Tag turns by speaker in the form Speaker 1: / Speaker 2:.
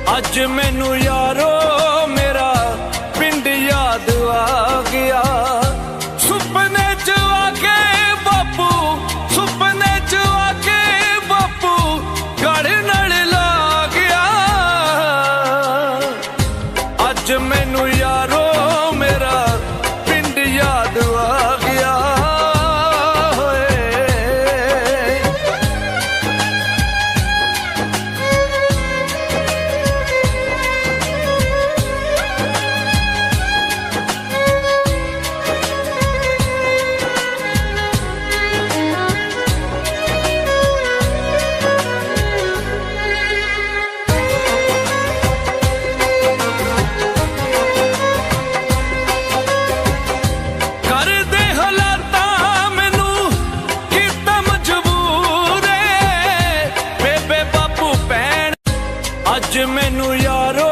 Speaker 1: अज मैनू यारो मेरा पिंड याद आ गया। सुपने च आके बापू, सुपने च आके बापू गड़ नाल ला गया। अज मैनू यारो मेरा पिंड याद आ गया। अज मैनू यारो